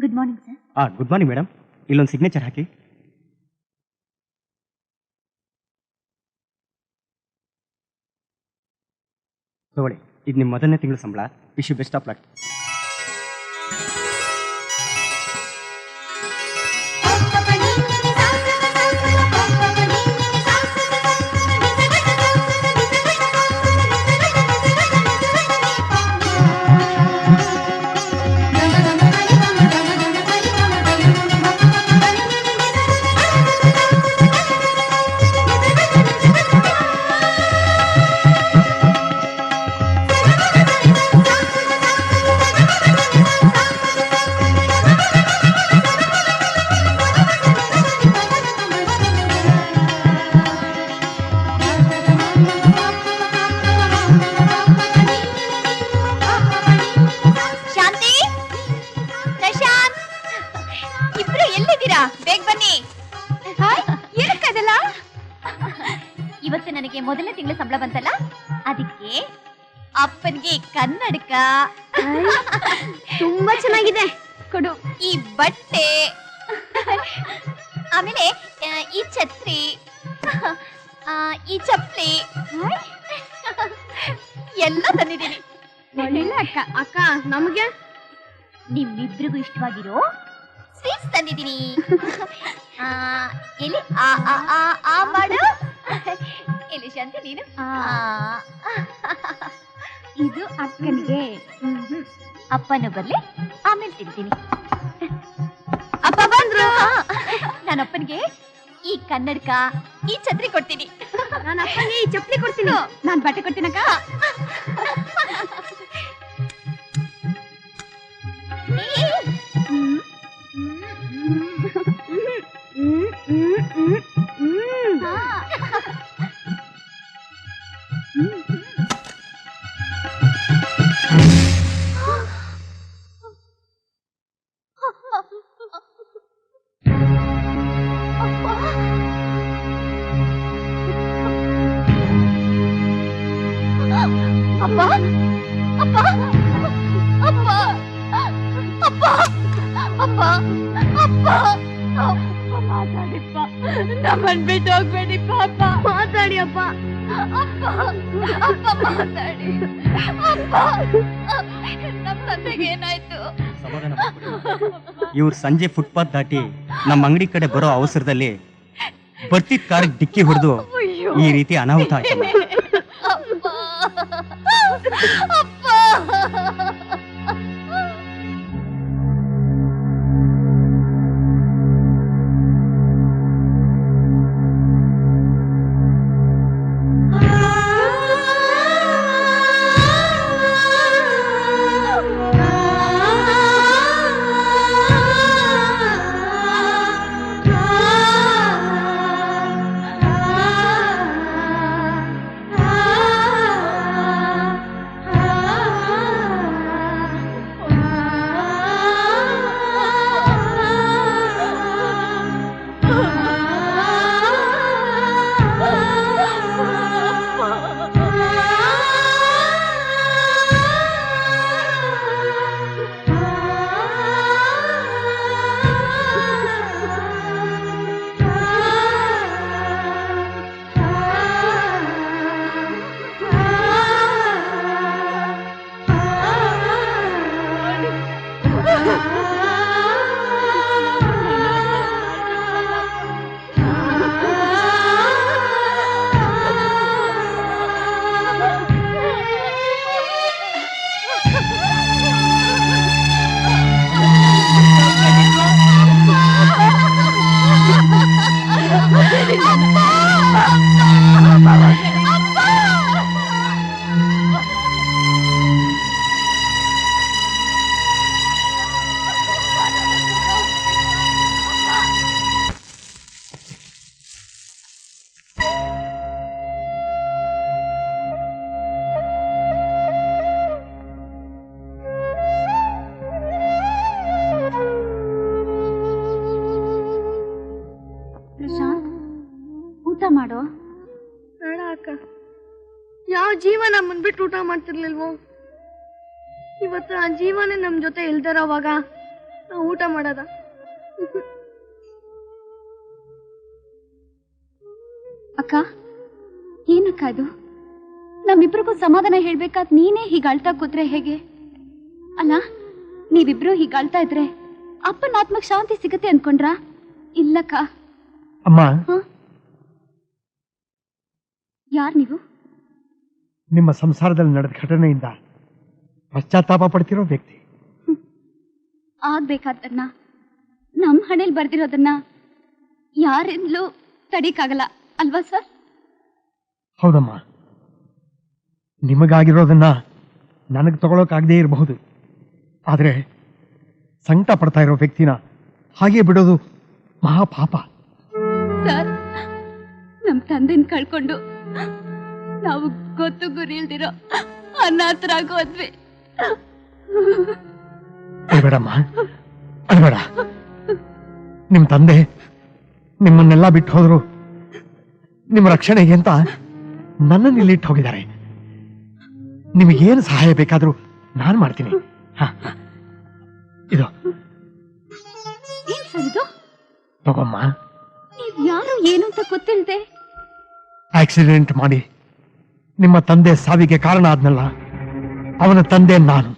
Good morning sir. Good morning madam. ಇಲ್ಲೊಂದು signature ಹಾಕಿ. ತಗೊಳ್ಳಿ, ಇದು ನಿಮ್ಮ ಮೊದಲನೇ ತಿಂಗಳು ಸಂಬಳ. Wish you best of luck. ಇವತ್ತು ನನಗೆ ಮೊದಲನೇ ತಿಂಗಳ ಸಂಬಳ ಬಂತಲ್ಲ, ಅದಕ್ಕೆ ಅಪ್ಪನಿಗೆ ಕನ್ನಡಕ ತುಂಬಾ ಚೆನ್ನಾಗಿದೆ ಕೊಡು. ಈ ಬಟ್ಟೆ, ಆಮೇಲೆ ಈ ಛತ್ರಿ, ಈ ಚಪ್ಪಲಿ ಎಲ್ಲ ತಂದಿದ್ದೀನಿ. ಅಕ್ಕ ಅಕ್ಕ ನಮಗೆ ನಿಮ್ಮಿಬ್ರಿಗೂ ಇಷ್ಟವಾಗಿರೋ ಸ್ವೀಟ್ಸ್ ತಂದಿದ್ದೀನಿ. ಎಲ್ಲಿ ಆ ಮಾಡು, ಎಲ್ಲಿ ಶಾಂತಿ ನೀನು. ಇದು ಅಕ್ಕನಿಗೆ. ಅಪ್ಪನೂ ಬರ್ಲಿ, ಆಮೇಲೆ ತಿಂತೀನಿ. ಅಪ್ಪ ಬಂದ್ರು. ನಾನು ಅಪ್ಪನಿಗೆ ಈ ಕನ್ನಡಕ, ಈ ಛತ್ರಿ ಕೊಡ್ತೀನಿ. ನಾನು ಅಪ್ಪನಿಗೆ ಈ ಚಪ್ಪಲಿ ಕೊಡ್ತೀನಿ. ನಾನು ಬಟ್ಟೆ ಕೊಡ್ತೀನಕ್ಕ. ಅಪ್ಪ ಅಪ್ಪ ಅಪ್ಪ ಅಪ್ಪ ಅಪ್ಪ ಅಪ್ಪ ಮಾತಾಡಿಪ್ಪ, ನಮ್ಮನ್ ಬಿಟ್ಟು ಹೋಗ್ಬೇಡಿಪ್ಪ. ಅಪ್ಪ ಮಾತಾಡಿ ಅಪ್ಪ. ಅಪ್ಪ ಅಪ್ಪ ಮಾತಾಡಿ. ಅಪ್ಪ ನಮ್ಮ ತಂದೆಗೆ ಏನಾಯ್ತು? ಸಮಾಧಾನ ಇವ್ರು ಸಂಜೆ ಫುಟ್ಪಾತ್ ದಾಟಿ ನಮ್ಮ ಅಂಗಡಿ ಕಡೆ ಬರೋ ಅವಸರದಲ್ಲಿ ಬರ್ತಿದ್ ಕಾರಿಗೆ ಡಿಕ್ಕಿ ಹೊಡೆದು ಈ ರೀತಿ ಅನಾಹುತ ಆಯ್ತು. ಮಾಡೋ. ಬೇಡ ಅಕ್ಕ, ಯಾವ ಜೀವ ನಮ್ಮನ್ ಬಿಟ್ಟು ಊಟ ಮಾಡ್ತಿರ್ಲಿಲ್ವೋ, ಇವತ್ತು ಆ ಜೀವನೇ ನಮ್ ಜೊತೆ ಇಲ್ದಿರೋವಾಗ ನಾವು ಊಟ ಮಾಡೋದ? ಅಕ್ಕ, ಏನಕ್ಕ ಇದು? ನಮ್ಮಿಬ್ರಿಗೂ ಸಮಾಧಾನ ಹೇಳ್ಬೇಕಾದ್ ನೀನೇ ಹೀಗೆ ಅಳ್ತಾ ಕೂತ್ರೆ ಹೇಗೆ? ಅಲ್ಲ, ನೀವಿಬ್ರು ಹೀಗೆ ಅಳ್ತಾ ಇದ್ರೆ ಅಪ್ಪನ ಆತ್ಮಕ್ ಶಾಂತಿ ಸಿಗುತ್ತೆ ಅನ್ಕೊಂಡ್ರಾ? ಇಲ್ಲಕ್ಕ. ಅಮ್ಮ, ಯಾರ್ ನೀವು? ನಿಮ್ಮ ಸಂಸಾರದಲ್ಲಿ ನಡೆದ ಘಟನೆಯಿಂದ ಪಶ್ಚಾತ್ತಾಪ ಪಡ್ತಿರೋ ವ್ಯಕ್ತಿ. ಆಗ್ಬೇಕಾದನ್ನ, ನಮ್ ಹಣೆಲ್ ಬರ್ದಿರೋದನ್ನ ಯಾರಿಂದಲೂ ತಡೀಕಾಗಲ್ಲ ಅಲ್ವಾ ಸರ್? ಹೌದಮ್ಮ, ನಿಮಗಾಗಿರೋದನ್ನ ನನಗೆ ತಗೊಳಕಾಗದೇ ಇರಬಹುದು. ಆದರೆ ಸಂಕಟ ಪಡ್ತಾ ಇರೋ ವ್ಯಕ್ತಿನ ಹಾಗೆ ಬಿಡೋದು ಮಹಾಪಾಪ. ಸರ್, ನಮ್ ತಂದೆನ್ ಕಳ್ಕೊಂಡು ನಾವು ಗೊತ್ತು ಗುರಿ ಇಲ್ದಿರೋ ಅನಾಥರಾಗೋದ್ವಿ. ಅಳ್ಬೇಡಮ್ಮ, ಅಳ್ಬೇಡ. ನಿಮ್ಮ ತಂದೆ ನಿಮ್ಮನ್ನೆಲ್ಲ ಬಿಟ್ಟು ಹೋದ್ರು. ನಿಮ್ಮ ರಕ್ಷಣೆಗೆ ಅಂತ ನನ್ನನ್ನು ಇಲ್ಲಿಟ್ಟು ಹೋಗಿದ್ದಾರೆ. ನಿಮಗೇನು ಸಹಾಯ ಬೇಕಾದ್ರೂ ನಾನು ಮಾಡ್ತೀನಿ. ಇದು ಏನ್ ಸರ್ ಇದು? ತಗೊಮ್ಮ. ನೀವ್ ಯಾರು ಏನು ಅಂತ ಗೊತ್ತಿಲ್ದೆ ಆಕ್ಸಿಡೆಂಟ್ ಮಾಡಿ ನಿಮ್ಮ ತಂದೆ ಸಾವಿಗೆ ಕಾರಣ ಆದ್ನಲ್ಲ, ಅವನ ತಂದೆ ನಾನು.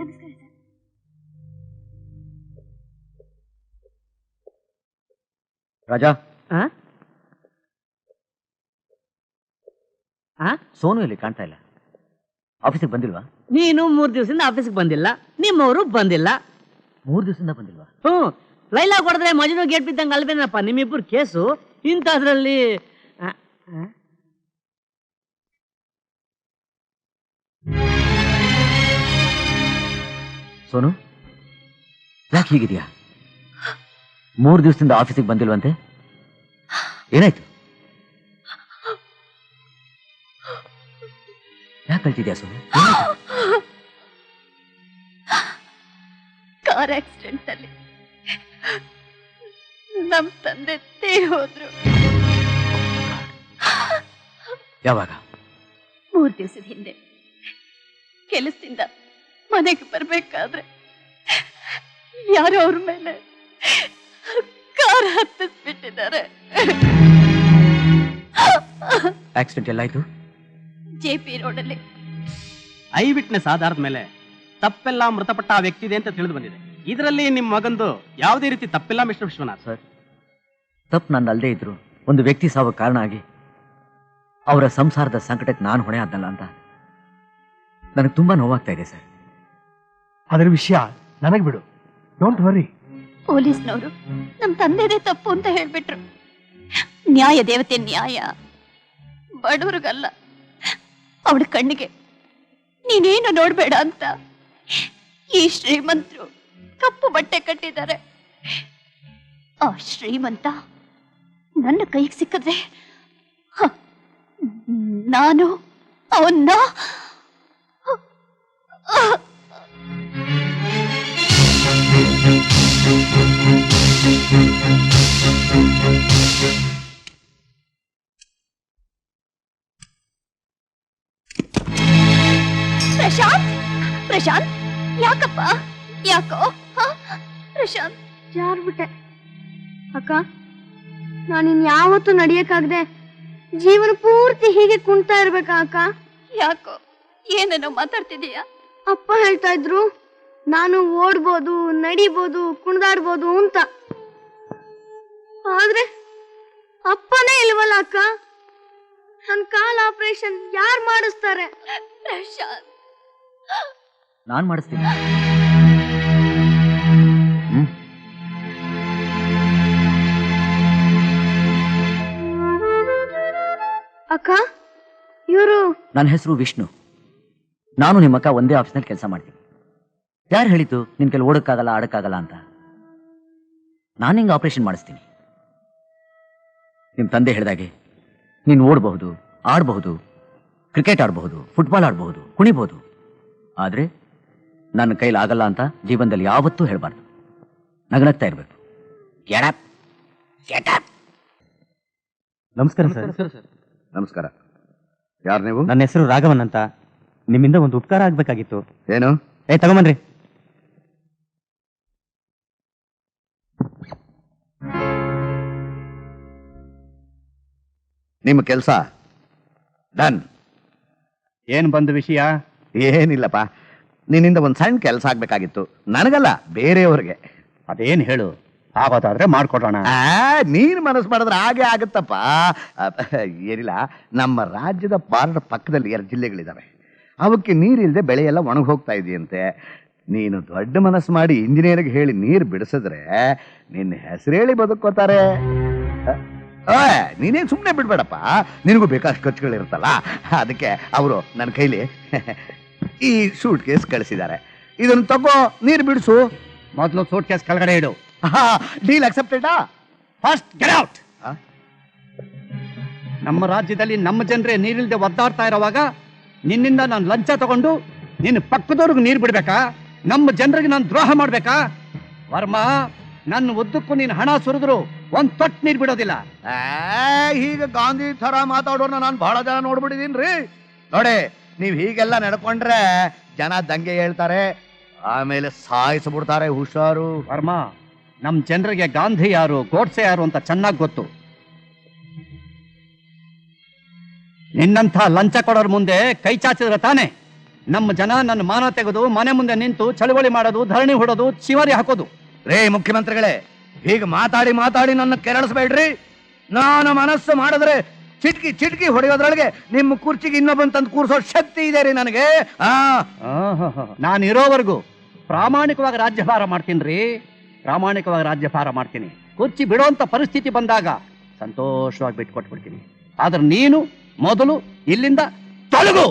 ನಮಸ್ಕಾರ ಸರ್. ರಾಜಾ, ಸೋನು ಇಲ್ಲಿ ಕಾಣ್ತಾ ಇಲ್ಲ. ಆಫೀಸಿಗೆ ಬಂದಿಲ್ವಾ? ನೀನು 3 ದಿವಸದಿಂದ ಆಫೀಸ್ಗೆ ಬಂದಿಲ್ಲ, ನಿಮ್ಮವರು ಬಂದಿಲ್ಲ. 3 ದಿವಸದಿಂದ ಬಂದಿಲ್ವಾ? ಲೈಲಾ ಕೊಡಿದ್ರೆ ಮಜನು ಗೇಟ್ ಬಿದ್ದಂಗೆ ಅಲ್ವೇನಪ್ಪ ನಿಮ್ಮಿಬ್ಬರು ಕೇಸು. ಇಂಥದ್ರಲ್ಲಿ ಸೋನು, ಯಾಕೆ ಹೀಗಿದೆಯಾ? 3 ದಿವಸದಿಂದ ಆಫೀಸಿಗೆ ಬಂದಿಲ್ವಂತೆ, ಏನಾಯ್ತು? ಯಾಕೆ ಕಳ್ತಿದ್ಯಾ ಸೋನು? ಕಾರ್ ಆಕ್ಸಿಡೆಂಟ್ ಅಲ್ಲಿ ನಮ್ ತಂದೆ ಹೋದ್ರು. ಯಾವಾಗ? 3 ದಿವಸದ ಹಿಂದೆ. ಕೆಲಸದಿಂದ ಮನೆಗೆ ಬರ್ಬೇಕಾದ್ರೆ ಯಾರೋ ಅವ್ರ ಮೇಲೆ ಕಾರ್ ಹತ್ತಿಸ್ಬಿಟ್ಟಿದ್ದಾರೆ. ಆಕ್ಸಿಡೆಂಟ್ ಎಲ್ಲಾಯ್ತು? JP ರೋಡಲ್ಲಿ. ಐ ವಿಟ್ನೆಸ್ ಆಧಾರದ ಮೇಲೆ ತಪ್ಪೆಲ್ಲ ಮೃತಪಟ್ಟ ಆ ವ್ಯಕ್ತಿ ಇದೆ ಅಂತ ತಿಳಿದು ಬಂದಿದೆ. ಇದರಲ್ಲಿ ನಿಮ್ಮ ಮಗಂದು ಯಾವುದೇ ರೀತಿ ತಪ್ಪಿಲ್ಲ ಮಿಸ್ಟರ್ ವಿಶ್ವನಾಥ್. ಸರ್, ತಪ್ಪು ನಂದು ಅಲ್ಲದೆ ಇದ್ರು ಒಂದು ವ್ಯಕ್ತಿ ಸಾವು ಕಾರಣ ಆಗಿ ಅವರ ಸಂಸಾರದ ಸಂಕಟಕ್ಕೆ ನಾನು ಹೊಣೆ ಆದ್ನಲ್ಲ ಅಂತ ನನಗೆ ತುಂಬಾ ನೋವಾಗ್ತಾ ಇದೆ ಸರ್. ಅದರ ವಿಷಯ ನನಗೆ ಬಿಡು, ಡೋಂಟ್ ವರಿ. ಪೊಲೀಸ್ನವರು ನಮ್ ತಂದೆದೇ ತಪ್ಪು ಅಂತ ಹೇಳ್ಬಿಟ್ರು. ನ್ಯಾಯ ದೇವತೆ ನ್ಯಾಯ ಬಡವ್ರಿಗಲ್ಲ, ಅವಳ ಕಣ್ಣಿಗೆ ನೀನೇನು ನೋಡ್ಬೇಡ ಅಂತ ಈ ಶ್ರೀಮಂತರು ಕಪ್ಪು ಬಟ್ಟೆ ಕಟ್ಟಿದ್ದಾರೆ. ಆ ಶ್ರೀಮಂತ ನನ್ನ ಕೈಗೆ ಸಿಕ್ಕಿದ್ರೆ ನಾನು ಅವನ್ನ ಪ್ರಶಾಂತ್, ಪ್ರಶಾಂತ್, ಯಾಕಪ್ಪ? ಯಾಕೋ ಪ್ರಶಾಂತ್? ಜಾರ್ಬಿಟ್ಟೆ ಅಕ್ಕ. ನಾನಿನ್ ಯಾವತ್ತೂ ನಡಿಯಕ್ಕಾಗದೆ ಜೀವನ ಪೂರ್ತಿ ಹೀಗೆ ಕುಣ್ತಾ ಇರ್ಬೇಕಾ ಅಕ್ಕ? ಯಾಕೋ ಏನೇನೋ ಮಾತಾಡ್ತಿದೀಯಾ? ಅಪ್ಪ ಹೇಳ್ತಾ ಇದ್ರು ನಾನು ಓಡ್ಬೋದು, ನಡಿಬೋದು, ಕುಣ್ದಾಡ್ಬೋದು ಅಂತ. ಆದ್ರೆ ಅಪ್ಪನೇ ಇಲ್ವಲ್ಲ ಅಕ್ಕ. ನನ್ ಕಾಲ್ ಆಪರೇಷನ್ ಯಾರು ಮಾಡಿಸ್ತಾರೆ? ಪ್ರಶಾಂತ್, ನಾನ್ ಮಾಡಿಸ್ತೀನಿ. ಅಕ್ಕ, ಇವರು ನನ್ನ ಹೆಸರು ವಿಷ್ಣು. ನಾನು ನಿಮ್ಮ ಅಕ್ಕ ಒಂದೇ ಆಫೀಸ್ನಲ್ಲಿ ಕೆಲಸ ಮಾಡ್ತೀನಿ. ಯಾರು ಹೇಳಿದ್ದು ನಿನ್ ಕೆಲ ಓಡಕ್ಕಾಗಲ್ಲ ಆಡಕ್ಕಾಗಲ್ಲ ಅಂತ? ನಾನು ಹಿಂಗೆ ಆಪರೇಷನ್ ಮಾಡಿಸ್ತೀನಿ. ನಿಮ್ಮ ತಂದೆ ಹೇಳಿದಾಗೆ ನೀನು ಓಡಬಹುದು, ಆಡಬಹುದು, ಕ್ರಿಕೆಟ್ ಆಡಬಹುದು, ಫುಟ್ಬಾಲ್ ಆಡಬಹುದು, ಕುಣಿಬಹುದು. ಆದ್ರೆ ನನ್ನ ಕೈಲಿ ಆಗಲ್ಲ ಅಂತ ಜೀವನದಲ್ಲಿ ಯಾವತ್ತೂ ಹೇಳ್ಬಾರ್ದು. ನಗನಗ್ತಾ ಇರ್ಬೇಕು. ನಮಸ್ಕಾರ ಸರ್. ನಮಸ್ಕಾರ. ಯಾರು ನೀವು? ನನ್ನ ಹೆಸರು ರಾಘವನ್ ಅಂತ. ನಿಮ್ಮಿಂದ ಒಂದು ಉಪಕಾರ ಆಗ್ಬೇಕಾಗಿತ್ತು. ಏನು? ತಗೊಂಬನ್ರಿ. ನಿಮ್ಮ ಕೆಲಸ ಡನ್. ಏನ್ ಬಂದ ವಿಷಯ? ಏನಿಲ್ಲಪ್ಪ, ನಿನ್ನಿಂದ ಒಂದು ಸಣ್ಣ ಕೆಲಸ ಆಗ್ಬೇಕಾಗಿತ್ತು. ನನಗಲ್ಲ, ಬೇರೆಯವ್ರಿಗೆ. ಅದೇನ್ ಹೇಳು, ಆಗೋದಾದ್ರೆ ಮಾಡ್ಕೊಡೋಣ. ನೀನ್ ಮನಸ್ಸು ಮಾಡಿದ್ರೆ ಹಾಗೆ ಆಗುತ್ತಪ್ಪ. ಏನಿಲ್ಲ, ನಮ್ಮ ರಾಜ್ಯದ ಬಾರ್ಡರ್ ಪಕ್ಕದಲ್ಲಿ 2 ಜಿಲ್ಲೆಗಳಿದಾವೆ. ಅವಕ್ಕೆ ನೀರಿಲ್ಲದೆ ಬೆಳೆ ಎಲ್ಲ ಒಣಗಿ ಹೋಗ್ತಾ ಇದೆಯಂತೆ. ನೀನು ದೊಡ್ಡ ಮನಸ್ಸು ಮಾಡಿ ಇಂಜಿನಿಯರ್ಗೆ ಹೇಳಿ ನೀರು ಬಿಡಿಸಿದ್ರೆ ನಿನ್ನ ಹೆಸರು ಹೇಳಿ ಬದುಕೋತಾರೆ. ನೀನೇ ಸುಮ್ಮನೆ ಬಿಡ್ಬೇಡಪ್ಪ, ನಿನಗೂ ಬೇಕಾಷ್ಟು ಖರ್ಚುಗಳಿರುತ್ತಲ್ಲ. ಅದಕ್ಕೆ ಅವರು ನನ್ನ ಕೈಲಿ ಈ ಸೂಟ್ ಕೇಸ್ ಕಳಿಸಿದ್ದಾರೆ. ಇದನ್ನು ತಗೋ, ನೀರು ಬಿಡಿಸು. ಮೊದಲು ಸೂಟ್ ಕೇಸ್ ಕೆಳಗಡೆ ಇಡು. ಡೀಲ್ ಅಕ್ಸೆಪ್ಟೆಡಾ? First get out. ನಮ್ಮ ರಾಜ್ಯದಲ್ಲಿ ನಮ್ಮ ಜನರೇ ನೀರಿಲ್ದೆ ಒದ್ದಾಡ್ತಾ ಇರೋವಾಗ ನಿನ್ನಿಂದ ನಾನು ಲಂಚ ತಗೊಂಡು ನಿನ್ನ ಪಕ್ಕದವ್ರಿಗೆ ನೀರು ಬಿಡ್ಬೇಕಾ? ನಮ್ಮ ಜನರಿಗೆ ನಾನು ದ್ರೋಹ ಮಾಡ್ಬೇಕಾ? ವರ್ಮಾ, ನನ್ನ ಉದ್ದಕ್ಕೂ ನೀನು ಹಣ ಸುರಿದ್ರು ಒಂದ್ ತೊಟ್ಟು ನೀರು ಬಿಡೋದಿಲ್ಲ. ಹೀಗೆ ಗಾಂಧಿ ತರ ಮಾತಾಡೋರ್ನ ನಾನು ಬಹಳ ಜನ ನೋಡ್ಬಿಟ್ಟಿದೀನ್ರಿ. ನೋಡಿ, ನೀವ್ ಹೀಗೆಲ್ಲ ನಡ್ಕೊಂಡ್ರೆ ಜನ ದಂಗೆ ಹೇಳ್ತಾರೆ, ಆಮೇಲೆ ಸಾಯಿಸ್ಬಿಡ್ತಾರೆ. ಹುಷಾರು. ವರ್ಮಾ, ನಮ್ ಜನರಿಗೆ ಗಾಂಧಿ ಯಾರು, ಗೋಡ್ಸೆ ಯಾರು ಅಂತ ಚೆನ್ನಾಗಿ ಗೊತ್ತು. ನಿನ್ನಂಥ ಲಂಚ ಕೊಡೋರ್ ಮುಂದೆ ಕೈ ಚಾಚಿದ್ರೆ ತಾನೆ ನಮ್ಮ ಜನ ನನ್ನ ಮಾನ ತೆಗೆದು ಮನೆ ಮುಂದೆ ನಿಂತು ಚಳವಳಿ ಮಾಡೋದು, ಧರಣಿ ಹೊಡೋದು, ಚಿವರಿ ಹಾಕೋದು. ರೇ ಮುಖ್ಯಮಂತ್ರಿಗಳೇ, ಹೀಗೆ ಮಾತಾಡಿ ಮಾತಾಡಿ ನನ್ನ ಕೆರಳಿಸ್ಬೇಡ್ರಿ. ನಾನು ಮನಸ್ಸು ಮಾಡಿದ್ರೆ ಚಿಟ್ಕಿ ಹೊಡೆಯೋದ್ರೊಳಗೆ ನಿಮ್ಮ ಕುರ್ಚಿಗೆ ಇನ್ನೊಬ್ಬನ್ ತಂದು ಕೂರ್ಸೋ ಶಕ್ತಿ ಇದೆ ರೀ ನನಗೆ. ನಾನು ಇರೋವರೆಗೂ ಪ್ರಾಮಾಣಿಕವಾಗಿ ರಾಜ್ಯಭಾರ ಮಾಡ್ತೀನಿ. ಪ್ರಾಮಾಣಿಕವಾಗಿ ರಾಜ್ಯಭಾರ ಮಾಡ್ತೀನಿ. ಕುರ್ಚಿ ಬಿಡುವಂತ ಪರಿಸ್ಥಿತಿ ಬಂದಾಗ ಸಂತೋಷವಾಗಿ ಬಿಟ್ಕೊಟ್ಬಿಡ್ತೀನಿ. ಆದ್ರೆ ನೀನು ಮೊದಲು ಇಲ್ಲಿಂದ ತೊಲಗು.